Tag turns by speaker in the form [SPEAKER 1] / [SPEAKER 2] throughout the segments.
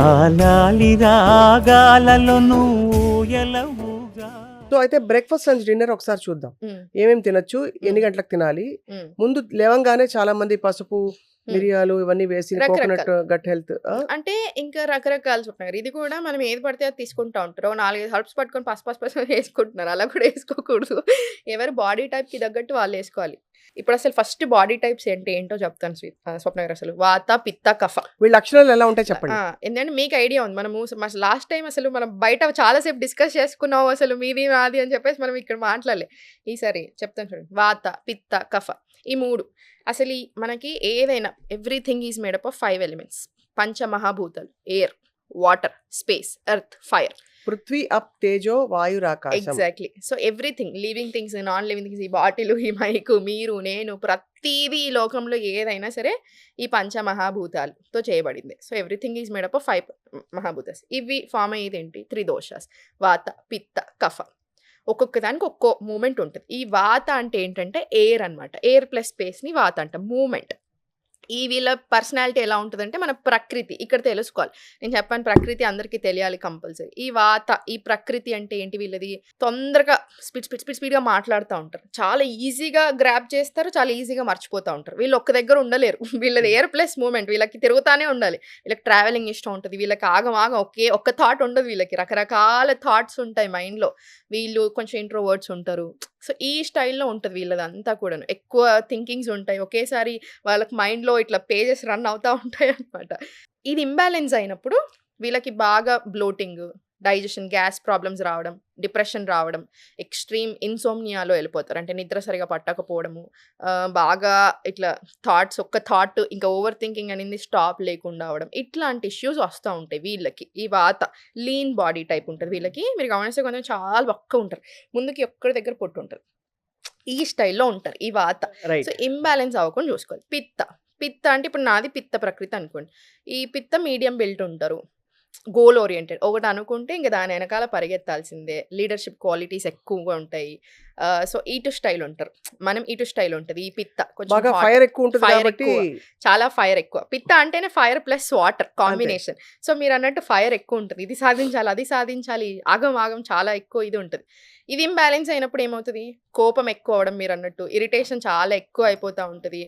[SPEAKER 1] ఆలాలి రాగాలలో నువ్వుయలవుగా.
[SPEAKER 2] So అయితే breakfast lunch dinner ఒకసారి చూద్దాం. ఏమేమి తినొచ్చు, ఎన్ని గంటలకు తినాలి. ముందు లేవంగానే చాలా మంది పసుపు, మిరియాలు ఇవన్నీ వేసి కోకోనట్ గట్ హెల్త్
[SPEAKER 3] అంటే ఇంకా రకరకాలు చెప్తున్నారు. ఇది కూడా మనం ఏది పడితే అది తీసుకుంటా ఉంటారు. 4-5 హర్బ్స్ పట్టుకొని పసు వేసుకుంటున్నారు. అలా కూడా వేసుకోకూడదు. ఎవరి బాడీ టైప్కి తగ్గట్టు వాళ్ళు వేసుకోవాలి. ఇప్పుడు అసలు ఫస్ట్ బాడీ టైప్స్ ఏంటో చెప్తాను స్వప్న గారు. అసలు వాత, పిత్త, కఫ.
[SPEAKER 2] వీళ్ళ లక్షణాలు ఎలా ఉంటాయి చెప్పండి.
[SPEAKER 3] ఎందుకంటే మీకు ఐడియా ఉంది. మనము లాస్ట్ టైం అసలు మనం బయట చాలాసేపు డిస్కస్ చేసుకున్నాం. అసలు మీది నాది అని చెప్పేసి మనం ఇక్కడ మాట్లాడలే. ఈసారి చెప్తాను చూడండి. వాత, పిత్త, కఫ, ఈ 3. అసలు మనకి ఏదైనా everything is made up of 5 elements. పంచమహాభూతాలు: air, water, space, earth, fire.
[SPEAKER 2] పృథ్వీ, అప్, తేజో, వాయురాకాశం.
[SPEAKER 3] Exactly. So everything, living things, non living things, ఈ బాటిల్, ఈ మైక్, మీరు, నేను, ప్రతిదీ ఈ లోకంలో ఏదైనా సరే ఈ పంచమహాభూతాలతో చేయబడింది. So everything is made up of 5 మహాభూతాస్. ఇవి ఫామ్ అయ్యేది ఏంటి? 3 దోషాస్: వాత, పిత్త, కఫ. ఒక్కొక్క దానికి ఒక్కో మూమెంట్ ఉంటుంది. ఈ వాత అంటే ఏంటంటే ఎయిర్ అనమాట. ఎయిర్ ప్లస్ స్పేస్ని వాత అంట, మూమెంట్. ఈ వీళ్ళ పర్సనాలిటీ ఎలా ఉంటుందంటే మన ప్రకృతి ఇక్కడ తెలుసుకోవాలి. నేను చెప్పాను ప్రకృతి అందరికీ తెలియాలి కంపల్సరీ. ఈ వాత, ఈ ప్రకృతి అంటే ఏంటి? వీళ్ళది తొందరగా స్పీడ్గా మాట్లాడుతూ ఉంటారు. చాలా ఈజీగా గ్రాప్ చేస్తారు, చాలా ఈజీగా మర్చిపోతూ ఉంటారు. వీళ్ళు ఒక్క దగ్గర ఉండలేరు. వీళ్ళది ఎయిర్ ప్లస్ మూమెంట్. వీళ్ళకి తిరుగుతానే ఉండాలి. వీళ్ళకి ట్రావెలింగ్ ఇష్టం ఉంటుంది. వీళ్ళకి ఆగం ఒక్క థాట్ ఉండదు. వీళ్ళకి రకరకాల థాట్స్ ఉంటాయి మైండ్లో. వీళ్ళు కొంచెం ఇంట్రోవర్ట్స్ ఉంటారు. సో ఈ స్టైల్లో ఉంటుంది వీళ్ళదంతా కూడాను. ఎక్కువ థింకింగ్స్ ఉంటాయి. ఒకేసారి వాళ్ళకి మైండ్లో ఇట్లా పేజెస్ రన్ అవుతూ ఉంటాయి అన్నమాట. ఇది ఇంబ్యాలెన్స్ అయినప్పుడు వీళ్ళకి బాగా బ్లోటింగ్, డైజెషన్, గ్యాస్ ప్రాబ్లమ్స్ రావడం, డిప్రెషన్ రావడం, ఎక్స్ట్రీమ్ ఇన్సోమ్నియాలో వెళ్ళిపోతారు. అంటే నిద్ర సరిగా పట్టకపోవడము, బాగా ఇట్లా థాట్స్, ఒక్క థాట్ ఇంకా ఓవర్ థింకింగ్ అనేది స్టాప్ లేకుండా అవడం, ఇట్లాంటి ఇష్యూస్ వస్తూ ఉంటాయి వీళ్ళకి. ఈ వాత లీన్ బాడీ టైప్ ఉంటుంది వీళ్ళకి. మీరు గమనిస్తే కొంచెం చాలా బక్క ఉంటారు, ముందుకి ఒక్కడి దగ్గర పొట్టు ఉంటుంది. ఈ స్టైల్లో ఉంటారు ఈ వాత. సో ఇంబ్యాలెన్స్ అవ్వకుండా చూసుకోవాలి. పిత్త అంటే ఇప్పుడు నాది పిత్త ప్రకృతి అనుకోండి. ఈ పిత్త మీడియం బిల్ట్ ఉంటారు, గోల్ ఓరియంటెడ్. ఒకటి అనుకుంటే ఇంకా దాని వెనకాల పరిగెత్తాల్సిందే. లీడర్షిప్ క్వాలిటీస్ ఎక్కువగా ఉంటాయి. సో ఇటు స్టైల్ ఉంటారు. మనం ఇటు స్టైల్ ఉంటుంది. ఈ పిత్త కొంచెం
[SPEAKER 2] ఫైర్ ఎక్కువ ఉంటుంది కాబట్టి
[SPEAKER 3] చాలా ఫైర్ ఎక్కువ. పిత్త అంటేనే fire plus water combination. So మీరు అన్నట్టు ఫైర్ ఎక్కువ ఉంటుంది. ఇది సాధించాలి, అది సాధించాలి, ఆగం చాలా ఎక్కువ ఇది ఉంటుంది. ఇది ఇంబ్యాలెన్స్ అయినప్పుడు ఏమవుతుంది? కోపం ఎక్కువ అవడం, మీరు అన్నట్టు ఇరిటేషన్ చాలా ఎక్కువ అయిపోతూ ఉంటుంది.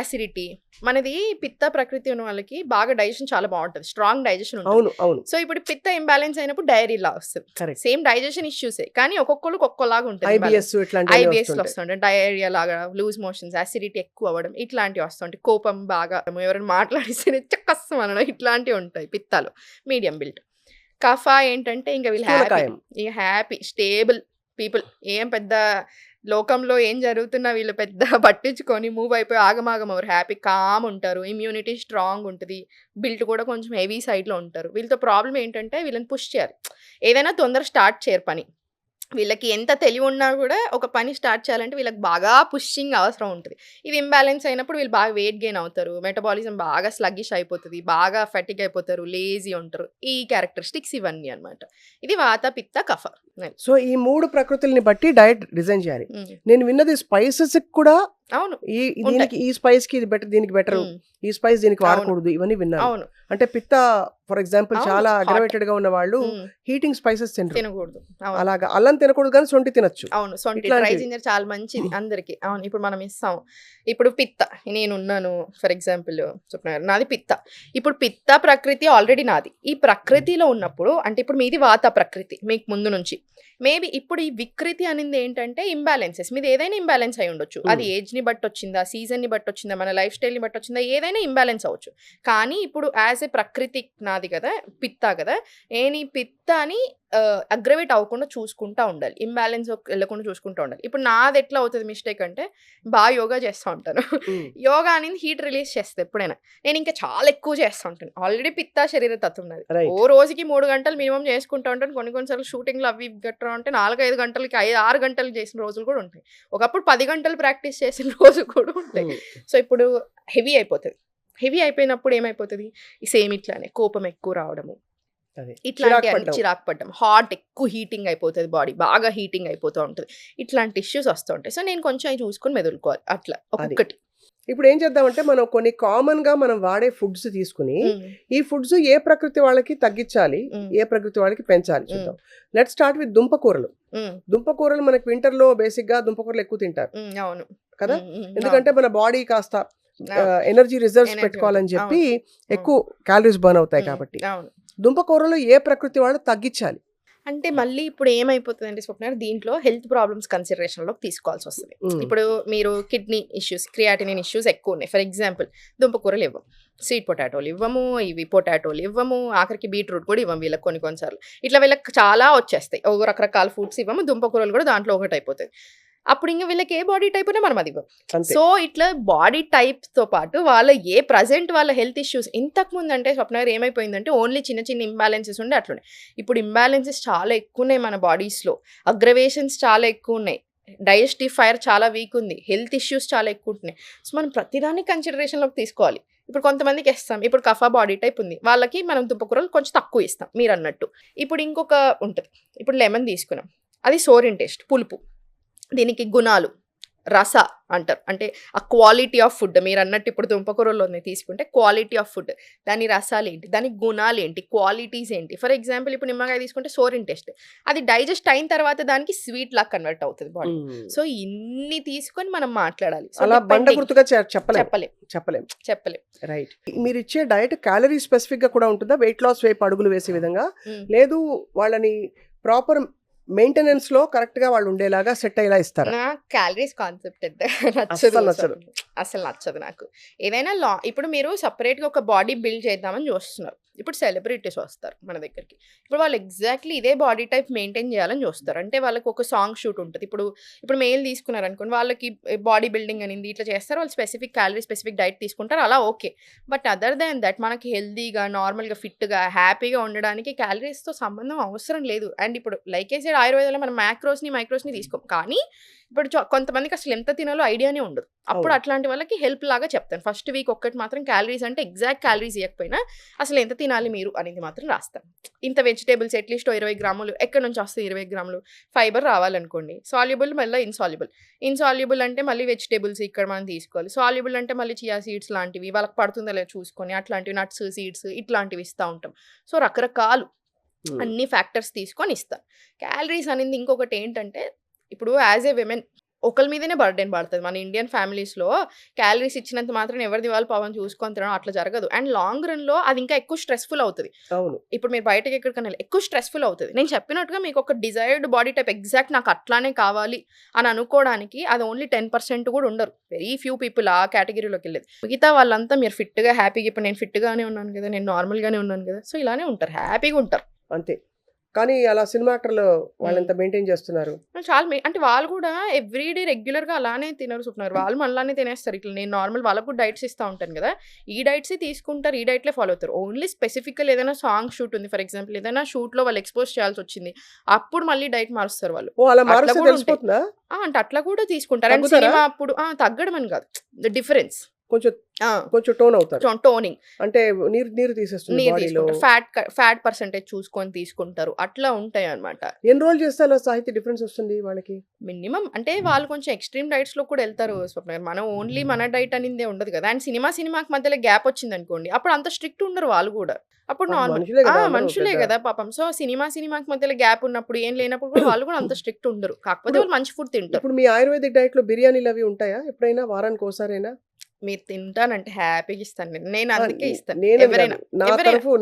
[SPEAKER 3] అసిడిటీ. మనది పిత్త ప్రకృతి ఉన్న వాళ్ళకి బాగా డైజెషన్ చాలా బాగుంటుంది, స్ట్రాంగ్ డైజెషన్ ఉంటుంది. సో ఇప్పుడు పిత్త ఇంబ్యాలెన్స్ అయినప్పుడు డైరీలా వస్తుంది. సేమ్ డైజెషన్ ఇష్యూసే కానీ ఒక్కొక్కరికి ఒక్కోలాగా ఉంటుంది. IBS లో వస్తుంటాయి, డయేరియా లాగా, లూజ్ మోషన్స్, అసిడిటీ ఎక్కువ అవ్వడం, ఇట్లాంటివి వస్తుంటాయి. కోపం బాగా, ఎవరైనా మాట్లాడిస్తే చక్కస్తం అనడం, ఇట్లాంటివి ఉంటాయి పిత్తాలు. Medium built. కఫ ఏంటంటే ఇంకా వీళ్ళు హ్యాపీ స్టేబుల్ పీపుల్. ఏం పెద్ద లోకంలో ఏం జరుగుతున్నా వీళ్ళు పెద్ద పట్టించుకొని మూవ్ అయిపోయి ఆగమాగం ఎవరు హ్యాపీ కామ్ ఉంటారు. ఇమ్యూనిటీ స్ట్రాంగ్ ఉంటుంది. బిల్ట్ కూడా కొంచెం హెవీ సైడ్లో ఉంటారు. వీళ్ళతో ప్రాబ్లం ఏంటంటే వీళ్ళని పుష్ చేయాలి. ఏదైనా తొందర స్టార్ట్ చేయరు పని. వీళ్ళకి ఎంత తెలివి ఉన్నా కూడా ఒక పని స్టార్ట్ చేయాలంటే వీళ్ళకి బాగా పుషింగ్ అవసరం ఉంటుంది. ఇది ఇంబ్యాలెన్స్ అయినప్పుడు వీళ్ళు బాగా వెయిట్ గెయిన్ అవుతారు, మెటబాలిజం బాగా స్లగ్గిష్ అయిపోతుంది, బాగా ఫెటిక్ అయిపోతారు, లేజీ ఉంటారు. ఈ క్యారెక్టరిస్టిక్స్ ఇవన్నీ అనమాట. ఇది వాత, పిత్త, కఫ.
[SPEAKER 2] సో ఈ 3 ప్రకృతుల్ని బట్టి డైట్ డిజైన్ చేయాలి. నేను విన్నది స్పైసెస్ కూడా
[SPEAKER 3] అవును,
[SPEAKER 2] దీనికి ఈ స్పైస్ కి ఇది బెటర్, దీనికి బెటర్, ఈ స్పైస్ దీనికి వాడకూడదు, ఇవన్నీ విన్నాను.
[SPEAKER 3] అవును.
[SPEAKER 2] అంటే పిత్త ఫర్ ఎగ్జాంపుల్ చాలా అగ్రవేటెడ్ గా ఉన్న వాళ్ళు హీటింగ్ స్పైసెస్
[SPEAKER 3] తినకూడదు.
[SPEAKER 2] అలాగా అల్లం తినకూడదు కానీ సొంటి తినొచ్చు.
[SPEAKER 3] అవును, సొంటి ట్రై జింజర్ చాలా మంచిది అందరికి. అవును, ఇప్పుడు మనం ఇస్తాం. ఇప్పుడు పిత్త నేనున్నాను ఫర్ ఎగ్జాంపుల్ చెప్తున్నారు, నాది పిత్త. ఇప్పుడు పిత్త ప్రకృతి ఆల్రెడీ నాది. ఈ ప్రకృతిలో ఉన్నప్పుడు అంటే ఇప్పుడు మీది వాత ప్రకృతి మీకు ముందు నుంచి. మేబీ ఇప్పుడు ఈ వికృతి అనేది ఏంటంటే ఇంబ్యాలెన్సెస్. మీది ఏదైనా ఇంబ్యాలెన్స్ అయి ఉండొచ్చు. అది ఏజ్ని బట్టి వచ్చిందా, సీజన్ని బట్టి వచ్చిందా, మన లైఫ్ స్టైల్ని బట్టి వచ్చిందా, ఏదైనా ఇంబ్యాలెన్స్ అవ్వచ్చు. కానీ ఇప్పుడు యాజ్ ఏ ప్రకృతి నాది కదా, పిత్త కదా, నేను ఈ పిత్తాని అగ్రవేట్ అవ్వకుండా చూసుకుంటూ ఉండాలి, ఇంబ్యాలెన్స్ వెళ్ళకుండా చూసుకుంటూ ఉండాలి. ఇప్పుడు నాది ఎట్లా అవుతుంది మిస్టేక్ అంటే బాగా యోగా చేస్తూ ఉంటాను. యోగా అనేది హీట్ రిలీజ్ చేస్తుంది ఎప్పుడైనా. నేను ఇంకా చాలా ఎక్కువ చేస్తూ ఉంటాను. ఆల్రెడీ పిత్త శరీర తత్వం ఉన్నది. ఓ రోజుకి 3 గంటలు మినిమం చేసుకుంటూ ఉంటాను. కొన్నిసార్లు షూటింగ్లు అవి గట్రా అంటే 4-5 గంటలకి 6 గంటలు చేసిన రోజులు కూడా ఉంటాయి. ఒకప్పుడు 10 గంటలు ప్రాక్టీస్ చేసిన రోజు కూడా ఉంటాయి. సో ఇప్పుడు హెవీ అయిపోతుంది. హెవీ అయిపోయినప్పుడు ఏమైపోతుంది? సేమ్ ఇట్లానే కోపం ఎక్కువ రావడము, ఇట్లాంటి చిరాకు పడ్డం, హాట్ ఎక్కువ హీటింగ్ అయిపోతుంది, బాడీ బాగా హీటింగ్ అయిపోతూ ఉంటుంది. ఇట్లాంటి ఇష్యూస్ వస్తూ ఉంటాయి. సో నేను కొంచెం చూసుకొని మెదులుకోవాలి అట్లా ఒక్కొక్కటి.
[SPEAKER 2] ఇప్పుడు ఏం చేద్దామంటే మనం కొన్ని కామన్ గా మనం వాడే ఫుడ్స్ తీసుకుని ఈ ఫుడ్స్ ఏ ప్రకృతి వాళ్ళకి తగ్గించాలి, ఏ ప్రకృతి వాళ్ళకి పెంచాలి చూద్దాం. లెట్ స్టార్ట్ విత్ దుంపకూరలు. దుంపకూరలు మనకి వింటర్ లో బేసిక్ గా దుంపకూరలు ఎక్కువ తింటారు
[SPEAKER 3] అవును
[SPEAKER 2] కదా, ఎందుకంటే మన బాడీ కాస్త ఎనర్జీ రిజర్వ్స్ పెట్టుకోవాలని చెప్పి ఎక్కువ క్యాలరీస్ బర్న్ అవుతాయి కాబట్టి దుంపకూరలు ఏ ప్రకృతి వాళ్ళు తగ్గించాలి.
[SPEAKER 3] అంటే మళ్ళీ ఇప్పుడు ఏమైపోతుంది అంటే స్వప్న దీంట్లో హెల్త్ ప్రాబ్లమ్స్ కన్సిడరేషన్లోకి తీసుకోవాల్సి వస్తుంది. ఇప్పుడు మీరు కిడ్నీ ఇష్యూస్, క్రియాటినిన్ ఇష్యూస్ ఎక్కువ ఉన్నాయి. ఫర్ ఎగ్జాంపుల్ దుంపకూరలు ఇవ్వము, స్వీట్ పొటాటోలు ఇవ్వము, ఇవి పొటాటోలు ఇవ్వము, ఆఖరికి బీట్రూట్ కూడా ఇవ్వము వీళ్ళకి కొన్నిసార్లు. ఇట్లా వీళ్ళకి చాలా వచ్చేస్తాయి, ఒక రకరకాల ఫుడ్స్ ఇవ్వము, దుంపకూరలు కూడా దాంట్లో ఒకటి అయిపోతుంది. అప్పుడు ఇంకా వీళ్ళకి ఏ బాడీ టైప్ అయినా మనం అది ఇవ్వం. సో ఇట్లా బాడీ టైప్తో పాటు వాళ్ళ ప్రజెంట్ వాళ్ళ హెల్త్ ఇష్యూస్ ఇంతకుముందు అంటే స్వప్న గారు ఏమైపోయిందంటే ఓన్లీ చిన్న చిన్న ఇంబ్యాలెన్సెస్ ఉండే అట్లునే. ఇప్పుడు ఇంబ్యాలెన్సెస్ చాలా ఎక్కువ ఉన్నాయి మన బాడీస్లో, అగ్రవేషన్స్ చాలా ఎక్కువ ఉన్నాయి, డైజెస్టివ్ ఫైర్ చాలా వీక్ ఉంది, హెల్త్ ఇష్యూస్ చాలా ఎక్కువ ఉంటున్నాయి. సో మనం ప్రతిదాన్ని కన్సిడరేషన్లోకి తీసుకోవాలి. ఇప్పుడు కొంతమందికి ఇస్తాం, ఇప్పుడు కఫా బాడీ టైప్ ఉంది వాళ్ళకి మనం దుంపకూరలు కొంచెం తక్కువ ఇస్తాం మీరు అన్నట్టు. ఇప్పుడు ఇంకొక ఉంటుంది, ఇప్పుడు లెమన్ తీసుకున్నాం, అది సోరిన్ టేస్ట్, పులుపు, దీనికి గుణాలు రస అంటారు, అంటే ఆ క్వాలిటీ ఆఫ్ ఫుడ్ మీరు అన్నట్టు. ఇప్పుడు దుంపకూరలోనే తీసుకుంటే క్వాలిటీ ఆఫ్ ఫుడ్, దాని రసాలు ఏంటి, దాని గుణాలు ఏంటి, క్వాలిటీస్ ఏంటి. ఫర్ ఎగ్జాంపుల్ ఇప్పుడు నిమ్మకాయ తీసుకుంటే సోరిన్ టేస్ట్, అది డైజెస్ట్ అయిన తర్వాత దానికి స్వీట్ లా కన్వర్ట్ అవుతుంది బాడీ. సో ఇన్ని తీసుకొని మనం మాట్లాడాలి.
[SPEAKER 2] అలా బండ గుర్తుగా చెప్పలేం. రైట్. మీరు ఇచ్చే డైట్ క్యాలరీ స్పెసిఫిక్ గా కూడా ఉంటుందా? వెయిట్ లాస్ వైపు అడుగులు వేసే విధంగా, లేదు వాళ్ళని ప్రాపర్ మెయింటెనెన్స్ లో కరెక్ట్ గా వాళ్ళు ఉండేలాగా సెట్ అయ్యేలా ఇస్తారు?
[SPEAKER 3] క్యాలరీస్ కాన్సెప్ట్ అసలు నచ్చదు నాకు. ఏదైనా ఇప్పుడు మీరు సపరేట్ గా ఒక బాడీ బిల్డ్ చేద్దామని చూస్తున్నారు, ఇప్పుడు సెలబ్రిటీస్ వస్తారు మన దగ్గరికి, ఇప్పుడు వాళ్ళు ఎగ్జాక్ట్లీ ఇదే బాడీ టైప్ మెయింటైన్ చేయాలని చూస్తారు. అంటే వాళ్ళకి ఒక సాంగ్ షూట్ ఉంటుంది, ఇప్పుడు మెయిల్ తీసుకున్నారు అనుకోండి, వాళ్ళకి బాడీ బిల్డింగ్ అనేది ఇట్లా చేస్తారు, వాళ్ళు స్పెసిఫిక్ క్యాలరీ స్పెసిఫిక్ డైట్ తీసుకుంటారు, అలా okay. But other than that మనకి హెల్దీగా నార్మల్గా ఫిట్గా హ్యాపీగా ఉండడానికి క్యాలరీస్తో సంబంధం అవసరం లేదు. అండ్ ఇప్పుడు లైక్ ఏ సైడ్ ఆయుర్వేదంలో మనం మైక్రోస్ని తీసుకోం, కానీ ఇప్పుడు కొంతమందికి అసలు ఎంత తినాలో ఐడియానే ఉండదు. అప్పుడు అట్లాంటి వాళ్ళకి హెల్ప్ లాగా చెప్తాను. ఫస్ట్ వీక్ ఒక్కటి మాత్రం క్యాలరీస్ అంటే ఎగ్జాక్ట్ క్యాలరీస్ ఇవ్వకపోయినా అసలు ఎంత తినాలి మీరు అనేది మాత్రం రాస్తాను. ఇంత వెజిటేబుల్స్ అట్లీస్ట్ 20 గ్రాములు, ఎక్కడి నుంచి వస్తుంది 20 గ్రాములు ఫైబర్ రావాలనుకోండి. సాల్యుబుల్ మళ్ళీ ఇన్సాల్యుబుల్ అంటే మళ్ళీ వెజిటేబుల్స్ ఇక్కడ మనం తీసుకోవాలి. సాల్యుబుల్ అంటే మళ్ళీ చియా సీడ్స్ లాంటివి వాళ్ళకి పడుతుందో లేదో చూసుకొని అట్లాంటివి, నట్స్ సీడ్స్ ఇట్లాంటివి ఇస్తూ ఉంటాం. సో రకరకాలు అన్ని ఫ్యాక్టర్స్ తీసుకొని ఇస్తాను. క్యాలరీస్ అనేది ఇంకొకటి ఏంటంటే, ఇప్పుడు యాజ్ ఏ విమెన్ ఒకరి మీదనే బర్డెన్ పడుతుంది. మన ఇండియన్ ఫ్యామిలీస్లో క్యాలరీస్ ఇచ్చినంత మాత్రం ఎవరిది వాళ్ళు పవన్ చూసుకొని తినడం అట్లా జరగదు. అండ్ లాంగ్ రన్లో అది ఇంకా ఎక్కువ స్ట్రెస్ఫుల్ అవుతుంది. ఇప్పుడు మీరు బయటకి ఎక్కడికైనా ఎక్కువ స్ట్రెస్ఫుల్ అవుతుంది. నేను చెప్పినట్టుగా మీకు ఒక డిజైర్డ్ బాడీ టైప్ ఎగ్జాక్ట్ నాకు అట్లానే కావాలి అని అనుకోవడానికి అది ఓన్లీ 10% కూడా ఉండరు. వెరీ ఫ్యూ పీపుల్ ఆ కేటగిరీలోకి వెళ్ళేది. మిగతా వాళ్ళంతా మీరు ఫిట్గా హ్యాపీగా, ఇప్పుడు నేను ఫిట్గానే ఉన్నాను కదా, నేను నార్మల్గానే ఉన్నాను కదా, సో ఇలానే ఉంటారు, హ్యాపీగా ఉంటారు
[SPEAKER 2] అంతే. కానీ అలా సినిమా యాక్టర్లు వాళ్ళు ఎంత మెయింటైన్ చేస్తున్నారు
[SPEAKER 3] చాలా. అంటే వాళ్ళు కూడా ఎవ్రీడే రెగ్యులర్గా అలానే తినరుస్తున్నారు, వాళ్ళు మనలానే తినేస్తారు. ఇట్లా నేను నార్మల్ వాళ్ళకు కూడా డైట్స్ ఇస్తూ ఉంటాను కదా, ఈ డైట్సే తీసుకుంటారు, ఈ డైట్లే ఫాలో అవుతారు. ఓన్లీ స్పెసిఫిక్గా ఏదైనా సాంగ్ షూట్ ఉంది ఫర్ ఎగ్జాంపుల్, ఏదైనా షూట్లో వాళ్ళు ఎక్స్పోజ్ చేయాల్సి వచ్చింది, అప్పుడు మళ్ళీ డైట్ మారుస్తారు వాళ్ళు. అంటే అట్లా కూడా తీసుకుంటారు. అండ్ సినిమా అప్పుడు తగ్గడం అని కాదు, డిఫరెన్స్
[SPEAKER 2] కొంచెం టోన్ అవుతారు,
[SPEAKER 3] టోనింగ్
[SPEAKER 2] అంటే నీరు తీసేస్తారు,
[SPEAKER 3] ఫ్యాట్ పర్సెంటేజ్ చూసుకొని తీసుకుంటారు, అట్లా ఉంటాయి అన్నమాట.
[SPEAKER 2] ఎన్ని రోజులు చేస్తే సాహిత్య డిఫరెన్స్ వస్తుంది వాళ్ళకి
[SPEAKER 3] మినిమం? అంటే వాళ్ళు కొంచెం ఎక్స్ట్రీమ్ డైట్స్ లో కూడా వెళ్తారు స్వప్న. మనం ఓన్లీ మన డైట్ అనేది ఉండదు కదా. అండ్ సినిమాకి మధ్యలో గ్యాప్ వచ్చింది అనుకోండి, అప్పుడు అంత స్ట్రిక్ట్ ఉండరు వాళ్ళు కూడా. అప్పుడు మనుషులే కదా పాపం. సో సినిమాకి మధ్యలో గ్యాప్ ఉన్నప్పుడు ఏం లేనప్పుడు కూడా వాళ్ళు కూడా అంత స్ట్రిక్ట్ ఉండరు, కాకపోతే వాళ్ళు మంచి ఫుడ్ తింటారు.
[SPEAKER 2] ఇప్పుడు మీ ఆయుర్వేదిక్ డైట్ లో బిర్యానీలు అవి ఉంటాయా ఎప్పుడైనా? వారానికి ఒకసారైనా?
[SPEAKER 3] మీరు తింటానంటే హ్యాపీగా ఇస్తాను నేను అందుకే ఇస్తాను.
[SPEAKER 2] ఎవరైనా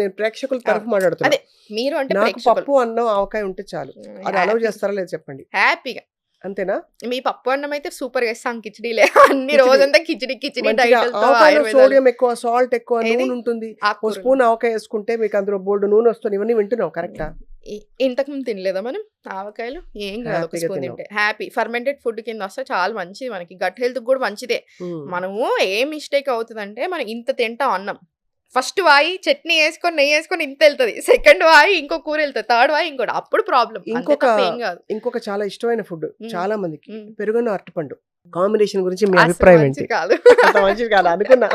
[SPEAKER 2] నేను ప్రేక్షకుల తరఫు మాట్లాడుతున్నా.
[SPEAKER 3] అదే మీరు అంటే
[SPEAKER 2] పప్పు అన్నం ఆవకాయ ఉంటే చాలు, అది అలౌ చేస్తారా లేదు చెప్పండి?
[SPEAKER 3] హ్యాపీగా.
[SPEAKER 2] అంతేనా?
[SPEAKER 3] మీ పప్పు అన్నం అయితే సూపర్ గా ఇస్తాం, కిచిడీలే అన్ని రోజంతా కిచిడి
[SPEAKER 2] సోడియం ఎక్కువ, సాల్ట్ ఎక్కువ, నూనె ఉంటుంది. ఒక స్పూన్ ఆవకాయ వేసుకుంటే మీకు అందులో బోల్డ్ నూనె వస్తుంది. ఇవన్నీ వింటున్నావు కరెక్టా?
[SPEAKER 3] ఇంతకు ముందు తినలేదా మనం ఆవకాయలు? ఏం కాదు, ఒక స్పూన్ తింటే హ్యాపీ. ఫర్మెంటెడ్ ఫుడ్ కింద వస్తే చాలా మంచిది, మనకి గట్ హెల్త్ కూడా మంచిదే. మనము ఏ మిస్టేక్ అవుతుందంటే మనం ఇంత తింటాం అన్నం, ఫస్ట్ వాయి చట్నీ వేసుకొని నెయ్యి వేసుకొని ఇంత వెళ్తుంది, సెకండ్ వాయి ఇంకో కూర వెళ్తుంది, థర్డ్ వాయి ఇంకోటి, అప్పుడు ప్రాబ్లం.
[SPEAKER 2] ఇంకొక చాలా ఇష్టమైన ఫుడ్ చాలా మందికి పెరుగున్న అరటిపండు కాంబినేషన్ గురించి మీ అభిప్రాయం ఏంటి?
[SPEAKER 3] కాదు
[SPEAKER 2] మంచిది కాదు అనుకున్నా,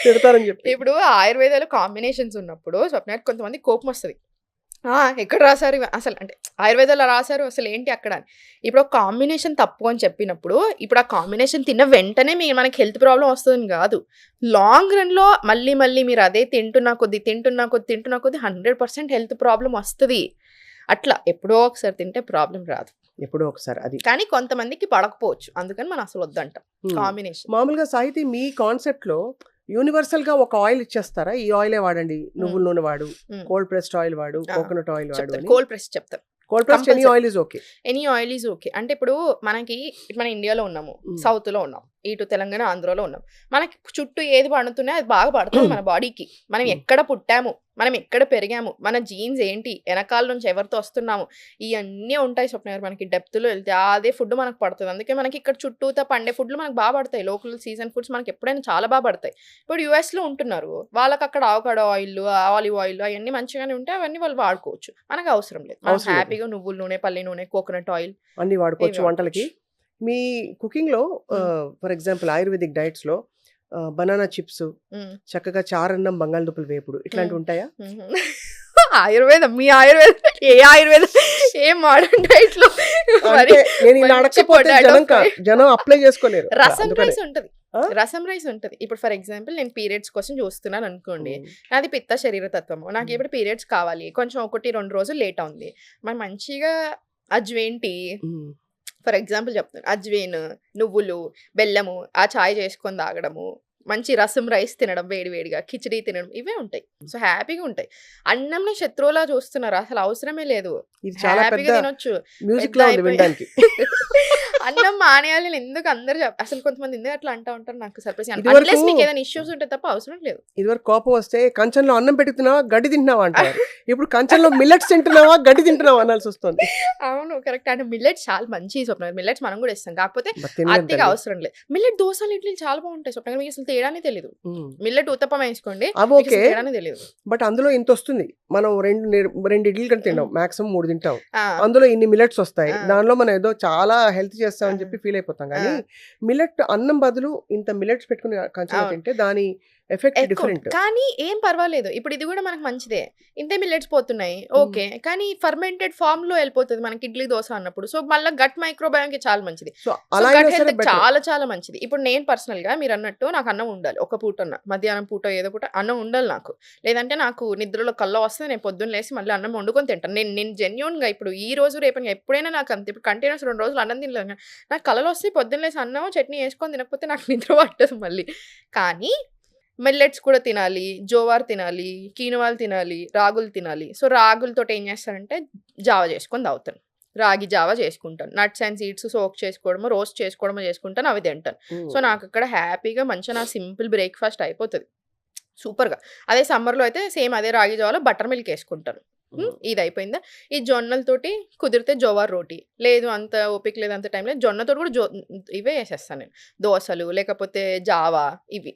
[SPEAKER 2] తిడతారని చెప్పి.
[SPEAKER 3] ఇప్పుడు ఆయుర్వేదాలు కాంబినేషన్స్ ఉన్నప్పుడు స్వప్న కొంతమంది కోపం వస్తుంది, ఎక్కడ రాసారు అసలు, అంటే ఆయుర్వేదంలో రాసారు అసలు ఏంటి అక్కడ అని. ఇప్పుడు ఒక కాంబినేషన్ తప్పు అని చెప్పినప్పుడు, ఇప్పుడు ఆ కాంబినేషన్ తిన్న వెంటనే మనకి హెల్త్ ప్రాబ్లం వస్తుందని కాదు. లాంగ్ రన్‌లో మళ్ళీ మళ్ళీ మీరు అదే తింటున్న కొద్దీ 100% హెల్త్ ప్రాబ్లమ్ వస్తది. అట్లా ఎప్పుడో ఒకసారి తింటే ప్రాబ్లమ్ రాదు.
[SPEAKER 2] ఎప్పుడో ఒకసారి అది.
[SPEAKER 3] కానీ కొంతమందికి పడకపోవచ్చు. అందుకని మనం అసలు వద్దంటాం కాంబినేషన్.
[SPEAKER 2] మామూలుగా సాహితీ మీ కాన్సెప్ట్‌లో యూనివర్సల్‌గా ఒక ఆయిల్ ఇచ్చేస్తారా? ఈ ఆయిలే వాడండి. నువ్వుల నూనె వాడు, కోల్డ్ ప్రెస్డ్ ఆయిల్ వాడు, కోకోనట్ ఆయిల్ వాడు అని.
[SPEAKER 3] కోల్డ్ ప్రెస్ చెప్తారు.
[SPEAKER 2] Cold pressed any oil is okay.
[SPEAKER 3] Any oil is okay. అంటే ఇప్పుడు మన ఇండియాలో ఉన్నాము, సౌత్‌లో ఉన్నాం, ఇటు తెలంగాణ, ఆంధ్రాలో ఉన్నాం. మనకి చుట్టూ ఏది పండుతున్నాయో అది బాగా పడుతుంది మన బాడీకి. మనం ఎక్కడ పుట్టాము, మనం ఎక్కడ పెరిగాము, మన జీన్స్ ఏంటి, వెనకాల నుంచి ఎవరితో వస్తున్నాము, ఇవన్నీ ఉంటాయి స్వప్న గారు. మనకి డెప్త్‌లో వెళ్తే అదే ఫుడ్ మనకు పడుతుంది. అందుకే మనకి ఇక్కడ చుట్టూతా పండే ఫుడ్లు మనకు బాగా పడతాయి. లోకల్ సీజన్ ఫుడ్స్ మనకి ఎప్పుడైనా చాలా బాగా పడతాయి. ఇప్పుడు యూఎస్‌లో ఉంటున్నారు, వాళ్ళకి అక్కడ ఆవకాడో ఆయిల్, ఆలివ్ ఆయిల్ అవన్నీ మంచిగానే ఉంటాయి. అవన్నీ వాళ్ళు వాడుకోవచ్చు. మనకు అవసరం లేదు. మనం హ్యాపీగా నువ్వుల నూనె, పల్లి నూనె, కోకోనట్ ఆయిల్
[SPEAKER 2] అన్ని వాడుకోవచ్చు వంటలకి. మీ కుకింగ్‌లో ఫర్ ఎగ్జాంపుల్ ఆయుర్వేదిక్ డైట్స్‌లో బనానా చిప్స్, చక్కగా చారన్నం, బంగాళదుంపల వేపుడు ఇట్లాంటివి ఉంటాయా?
[SPEAKER 3] ఆయుర్వేదం, మీ ఆయుర్వేదం ఏ ఆయుర్వేదం, ఏ మోడర్న్ డైట్ లో
[SPEAKER 2] నేను ఇలా అడగకపోతే జనం అప్లై చేసుకోలేరు.
[SPEAKER 3] రసం రైస్ ఉంటది, రసం రైస్ ఉంటది. ఇప్పుడు ఫర్ ఎగ్జాంపుల్ నేను పీరియడ్స్ కోసం చూస్తున్నాను అనుకోండి, నాది పిత్త శరీర తత్వము, నాకు ఇప్పుడు పీరియడ్స్ కావాలి, కొంచెం 1-2 రోజులు లేట్ అవుంది, మరి మంచిగా అజ్వేన్ టీ ఫర్ ఎగ్జాంపుల్ చెప్తాను, అజ్వేన్, నువ్వులు, బెల్లము, ఆ చాయ్ చేసుకొని తాగడము, మంచి రసం రైస్ తినడం, వేడివేడిగా కిచిడి తినడం, ఇవే ఉంటాయి. సో హ్యాపీగా ఉంటాయి. అన్నంని శత్రువులా చూస్తున్నారు, అసలు అవసరమే లేదు, హ్యాపీగా తినొచ్చు. అన్నం మానేయాలి ఎందుకు అందరు అసలు కొంతమంది ఎందుకు అట్లా అంటా ఉంటారు, నాకు సర్ప్రైజ్. అన్లెస్ మీకు ఏదైనా ఇష్యూస్ ఉంటే తప్ప అవసరం లేదు.
[SPEAKER 2] ఇదివరకు కోపం వస్తే కంచంలో అన్నం పెట్టుతున్నావా, గడ్డి తింటున్నావా అంటారు. ఇప్పుడు కంచంలో మిల్లెట్స్ తింటున్నావా, గడ్డి తింటున్నావా అనాల్సి వస్తుంది.
[SPEAKER 3] అవును, కరెక్ట్. అంటే మిల్లెట్స్ చాలా మంచి స్వప్న, మిల్లెట్స్ మనం కూడా ఇస్తాం, కాకపోతే అతిగా అవసరం లేదు. మిల్లెట్ దోశలు, ఇడ్లీ చాలా బాగుంటాయి స్వప్న, మీకు అసలు తేడానే తెలియదు. మిల్లెట్ ఉత్తప్పం వేసుకోండి, తేడానే తెలియదు.
[SPEAKER 2] బట్ అందులో ఇంత వస్తుంది, మనం రెండు ఇడ్లీ కంటే తింటాం, మాక్సిమం 3 తింటాం, అందులో ఇన్ని మిల్లెట్స్ వస్తాయి, దానిలో మనం ఏదో చాలా హెల్త్ చేస్తామని చెప్పి ఫీల్ అయిపోతాం. కానీ మిల్లెట్ అన్నం బదులు ఇంత మిల్లెట్స్ పెట్టుకుని కంచంలో తింటే దాని ఎఫెక్ట్ డిఫరెంట్.
[SPEAKER 3] కానీ ఏం పర్వాలేదు, ఇప్పుడు ఇది కూడా మనకు మంచిదే. ఇంతే మిల్లెట్స్ పోతున్నాయి ఓకే, కానీ ఫర్మెంటెడ్ ఫార్మ్ లో వెళ్ళిపోతుంది మనకి ఇడ్లీ దోశ అన్నప్పుడు. సో మళ్ళీ గట్ మైక్రోబయోమ్ కి చాలా మంచిది, చాలా చాలా మంచిది. ఇప్పుడు నేను పర్సనల్ గా మీరు అన్నట్టు నాకు అన్నం ఉండాలి, ఒక పూట అన్న, మధ్యాహ్నం పూట ఏదో పూట అన్నం ఉండాలి నాకు, లేదంటే నాకు నిద్రలో కళ్ళ వస్తే నేను పొద్దున్న లేసి మళ్ళీ అన్నం వండుకొని తింటాను. నేను జెన్యూన్ గా ఇప్పుడు ఈ రోజు రేపు ఎప్పుడైనా నాకు అంతే, ఇప్పుడు కంటిన్యూస్ 2 రోజులు అన్నం తినలేదు, నాకు కళలు వస్తే పొద్దున్న లేసి అన్నం చట్నీ వేసుకొని తినకపోతే నాకు నిద్ర పట్టదు మళ్ళీ. కానీ మిల్లెట్స్ కూడా తినాలి, జోవార్ తినాలి, కీనువాలు తినాలి, రాగులు తినాలి. సో రాగులతో ఏం చేస్తానంటే జావా చేసుకొని తాగుతాను, రాగి జావా చేసుకుంటాను, నట్స్ అండ్ సీడ్స్ సోక్ చేసుకోవడమో రోస్ట్ చేసుకోవడమో చేసుకుంటాను, అవి తింటాను. సో నాకు అక్కడ హ్యాపీగా మంచిగా నా సింపుల్ బ్రేక్ఫాస్ట్ అయిపోతుంది సూపర్గా. అదే సమ్మర్లో అయితే సేమ్ అదే రాగి జావాలో బటర్ మిల్క్ వేసుకుంటాను. ఇది అయిపోయిందా, ఈ జొన్నలతోటి కుదిరితే జోవార్ రోటీ, లేదు అంత ఓపిక లేదు అంత టైం లేదు, జొన్నతోటి కూడా ఇవే వేసేస్తాను నేను, దోశలు లేకపోతే జావా ఇవి.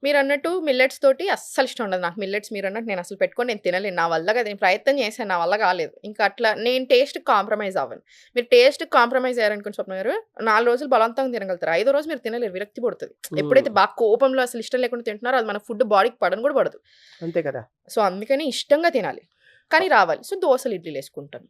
[SPEAKER 3] మీరు అన్నట్టు మిల్లెట్స్ తోటి అస్సలు ఇష్టం ఉండదు నాకు. మిల్లెట్స్ మీరు అన్నట్టు నేను అసలు పెట్టుకొని నేను తినలేను, నా వల్ల కదా, నేను ప్రయత్నం చేశాను, నా వల్ల కాలేదు. ఇంకా అట్లా నేను టేస్ట్ కాంప్రమైజ్ అవ్వను. మీరు టేస్ట్ కాంప్రమైజ్ అయ్యారనుకుని స్వప్న గారు 4 రోజులు బలవంతంగా తినగలుగుతారు, 5వ రోజు మీరు తినలేరు, విరక్తి పడుతుంది. ఎప్పుడైతే బాగా కోపంలో అసలు ఇష్టం లేకుండా తింటున్నారో అది మన ఫుడ్ బాడీకి పడను కూడా పడదు,
[SPEAKER 2] అంతే కదా.
[SPEAKER 3] సో అందుకని ఇష్టంగా తినాలి కానీ రావాలి. సో దోశలు ఇడ్లీలు వేసుకుంటాను.